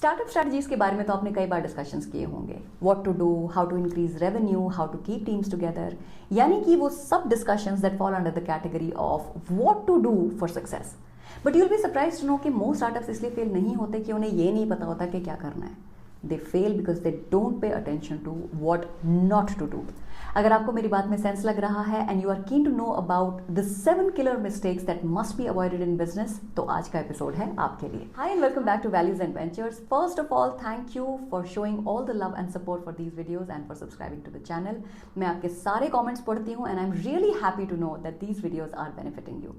Startup strategies के बारे में तो आपने कई बार डिस्कशंस किए होंगे, what to do, how to increase revenue, how to keep teams together, यानी कि वो सब discussions that fall under the category of what to do for success. But you will be surprised to know कि most startups इसलिए fail नहीं होते कि उन्हें ये नहीं पता होता कि क्या करना है। They fail because they don't pay attention to what not to do. अगर आपको मेरी बात में सेंस लग रहा है and you are keen to know about the 7 killer mistakes that must be avoided in business, तो आज का एपिसोड है आपके लिए। Hi and welcome back to Values and Ventures. First of all thank you for showing all the love and support for these videos and for subscribing to the channel. मैं आपके सारे comments पढ़ती हूँ and I am really happy to know that these videos are benefiting you.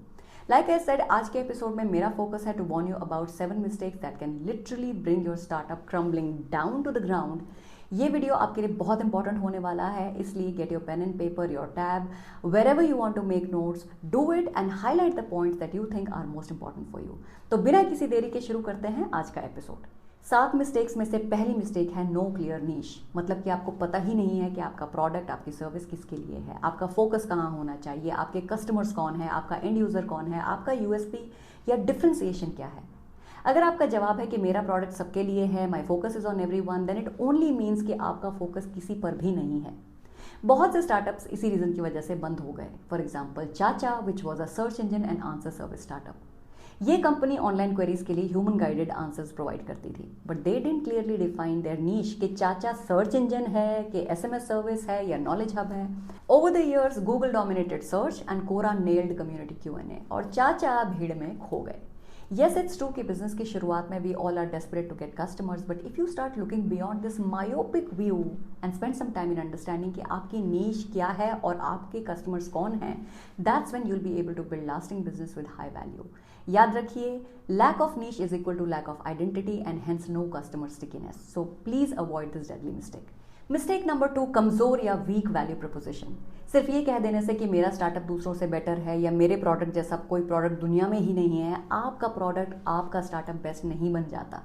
Like I said, आज के episode में मेरा focus है to warn you about 7 mistakes that can literally bring your startup crumbling down to the ground। ये video आपके लिए बहुत important होने वाला है, इसलिए get your pen and paper, your tab, wherever you want to make notes, do it and highlight the points that you think are most important for you। तो बिना किसी देरी के शुरू करते हैं आज का एपिसोड। 7 मिस्टेक्स में से पहली मिस्टेक है नो क्लियर नीश, मतलब कि आपको पता ही नहीं है कि आपका प्रोडक्ट, आपकी सर्विस किसके लिए है, आपका फोकस कहाँ होना चाहिए, आपके कस्टमर्स कौन है, आपका एंड यूजर कौन है, आपका यूएसपी या डिफरेंशिएशन क्या है। अगर आपका जवाब है कि मेरा प्रोडक्ट सबके लिए है, my focus is on everyone, then it only means कि आपका फोकस किसी पर भी नहीं है। बहुत से स्टार्टअप्स इसी रीजन की वजह से बंद हो गए। For example ChaCha, which was a search engine and answer service startup. ये कंपनी ऑनलाइन क्वेरीज के लिए ह्यूमन गाइडेड आंसर्स प्रोवाइड करती थी, but they didn't clearly define their niche कि चाचा सर्च इंजन है कि एसएमएस सर्विस है या नॉलेज हब है। Over the years Google dominated search and Quora nailed community QnA और चाचा भीड़ में खो गए। Yes, it's true कि बिजनेस की शुरुआत में we all are desperate to get customers, but if you start looking beyond this myopic view and spend some time in understanding कि आपकी niche क्या है और आपके customers कौन हैं, that's when you'll be able to build lasting business with high value। याद रखिए, lack of niche is equal to lack of identity and hence no customer stickiness। So please avoid this deadly mistake। Mistake number 2, कमजोर या week value preposition. सिर्फ ये कह देने से कि मेरा स्टार्टअप दूसरों से बेटर है या मेरे प्रोडक्ट जैसा कोई प्रोडक्ट दुनिया में ही नहीं है, आपका प्रोडक्ट, आपका स्टार्टअप बेस्ट नहीं बन जाता।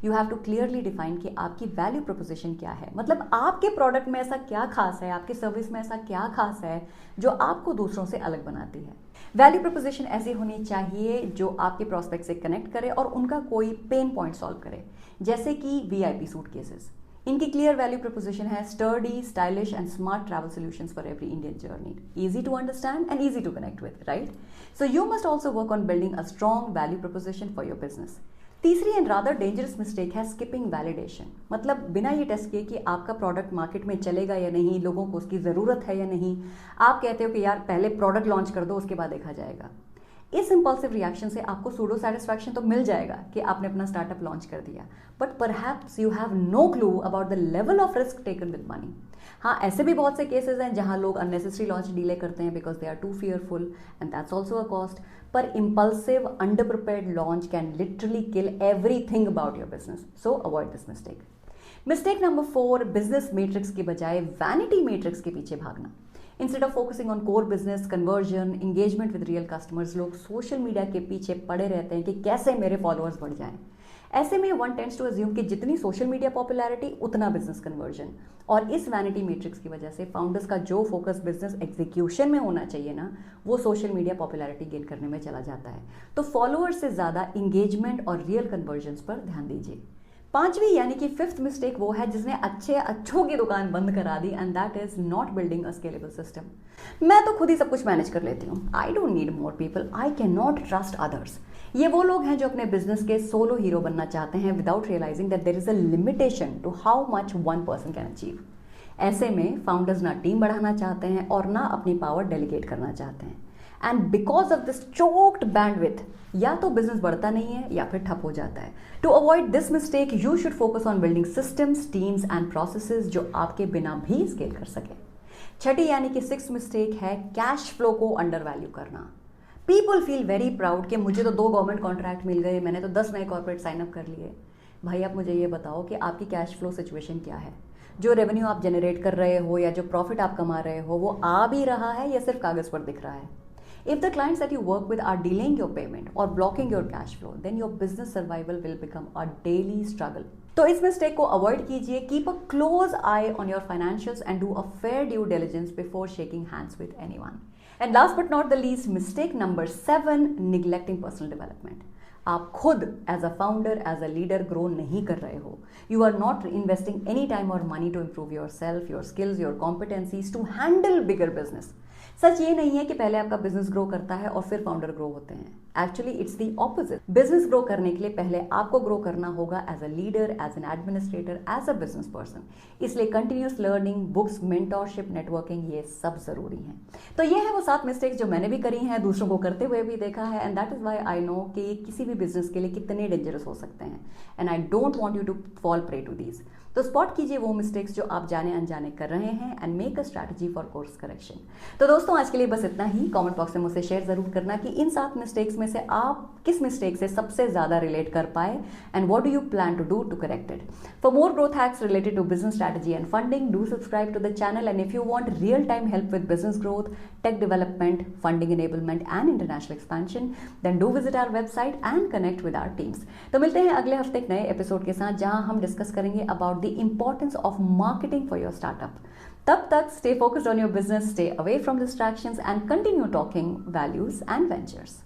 You have to clearly define कि आपकी वैल्यू प्रपोजिशन क्या है, मतलब आपके प्रोडक्ट में ऐसा क्या खास है, आपकी सर्विस में ऐसा क्या खास है जो आपको दूसरों से अलग बनाती है। वैल्यू प्रपोजिशन ऐसी होनी चाहिए जो आपके प्रोस्पेक्ट से कनेक्ट करे और उनका कोई पेन पॉइंट सॉल्व करे, जैसे कि वीआईपी सूटकेसेस। इनकी क्लियर वैल्यू प्रपोजिशन है sturdy, stylish and smart travel solutions for every Indian journey, easy to understand and easy to connect with, right? So you must also work on building a strong value proposition for your business. तीसरी and rather dangerous mistake है skipping validation, मतलब बिना ये test किए कि आपका product market में चलेगा या नहीं, लोगों को उसकी ज़रूरत है या नहीं, आप कहते हो कि यार पहले प्रोडक्ट लॉन्च कर दो, उसके बाद देखा जाएगा। इस इंपल्सिव रिएक्शन से आपको सूडो सेटिस्फैक्शन तो मिल जाएगा कि आपने अपना स्टार्टअप लॉन्च कर दिया, but perhaps you have no clue about the level of risk taken with money. हाँ, ऐसे भी बहुत से केसेस हैं जहां लोग अननेसेसरी लॉन्च डिले करते हैं because they are too fearful and that's also a cost. पर impulsive underprepared launch can literally kill everything about your business, so avoid this mistake. Mistake number 4, business metrics के बजाय vanity metrics के पीछे भागना। Instead of focusing on core business, conversion, engagement with real customers, लोग social media के पीछे पड़े रहते हैं कि कैसे मेरे फॉलोअर्स बढ़ जाएं। ऐसे में वन टेंड्स टू अज्यूम कि जितनी सोशल मीडिया पॉपुलैरिटी उतना बिजनेस कन्वर्जन, और इस वैनिटी मैट्रिक्स की वजह से फाउंडर्स का जो फोकस बिजनेस एग्जीक्यूशन में होना चाहिए ना, वो सोशल मीडिया पॉपुलैरिटी गेन करने में चला जाता है। तो फॉलोअर्स से ज़्यादा इंगेजमेंट और रियल कन्वर्जन्स पर ध्यान दीजिए। 5वीं यानी कि 5th मिस्टेक वो है जिसने अच्छों की दुकान बंद करा दी, and that is not building a scalable system. मैं तो खुद ही सब कुछ मैनेज कर लेती हूँ, I don't need more people, I can not trust others. ये वो लोग हैं जो अपने बिजनेस के सोलो हीरो बनना चाहते हैं without realising that there is a limitation to how much one person can achieve. ऐसे में फाउंडर्स ना टीम बढ़ाना चाहते हैं और ना अपनी पावर डेलीगेट करना चाहते हैं, and because of this choked bandwidth या तो बिजनेस बढ़ता नहीं है या फिर ठप हो जाता है। To avoid this mistake you should focus on building systems, teams and processes जो आपके बिना भी स्केल कर सके। 6ठी यानी कि 6th मिस्टेक है कैश फ्लो को अंडर वैल्यू करना। पीपल फील वेरी प्राउड कि मुझे तो 2 गवर्नमेंट कॉन्ट्रैक्ट मिल गए, मैंने तो 10 नए कॉर्पोरेट साइन अप कर लिए। भाई आप मुझे ये बताओ कि आपकी कैश फ्लो सिचुएशन क्या है? जो रेवेन्यू आप जनरेट कर रहे हो या जो प्रॉफिट आप कमा रहे हो वो आ भी रहा है या सिर्फ कागज पर दिख रहा है? If the clients that you work with are delaying your payment or blocking your cash flow, then your business survival will become a daily struggle। तो इस मिस्टेक को अवॉइड कीजिए। Keep a close eye on your financials and do a fair due diligence before shaking hands with anyone. And last but not the least, mistake number 7, neglecting personal development. आप खुद as a founder, as a leader grow नहीं कर रहे हो. You are not investing any time और money to improve yourself, your skills, your competencies to handle bigger business. सच ये नहीं है कि पहले आपका बिजनेस ग्रो करता है और फिर फाउंडर ग्रो होते हैं. Actually it's the opposite. Business grow करने के लिए पहले आपको ग्रो करना होगा as a leader, as an administrator, as a business person. इसलिए continuous learning, books, mentorship, networking, ये सब जरूरी है. तो ये है वो 7 मिस्टेक्स जो मैंने भी करी हैं, दूसरों को करते हुए भी देखा है, and that is why I know कि किसी भी बिजनेस के लिए कितने डेंजरस हो सकते हैं. And I don't want you to fall prey to these. तो स्पॉट कीजिए वो मिस्टेक्स जो आप जाने अनजाने कर रहे हैं and make a strategy for course correction. तो दोस्तों आज के लिए बस इतना ही. कमेंट बॉक्स में मुझसे शेयर जरूर करना कि इन 7 मिस्टेक्स में से आप किस मिस्टेक से सबसे ज्यादा रिलेट कर पाए and what do you plan to do to correct it. For more growth hacks related to business strategy and funding, do subscribe to the channel. And if you want real time help with business growth, tech development, funding enablement and international expansion, then do visit our website and connect with our teams. तो मिलते हैं अगले हफ्ते एक नए episode के साथ जहां हम डिस्कस करेंगे about the importance of marketing for your startup. तब तक stay focused on your business, stay away from distractions and continue talking values and ventures.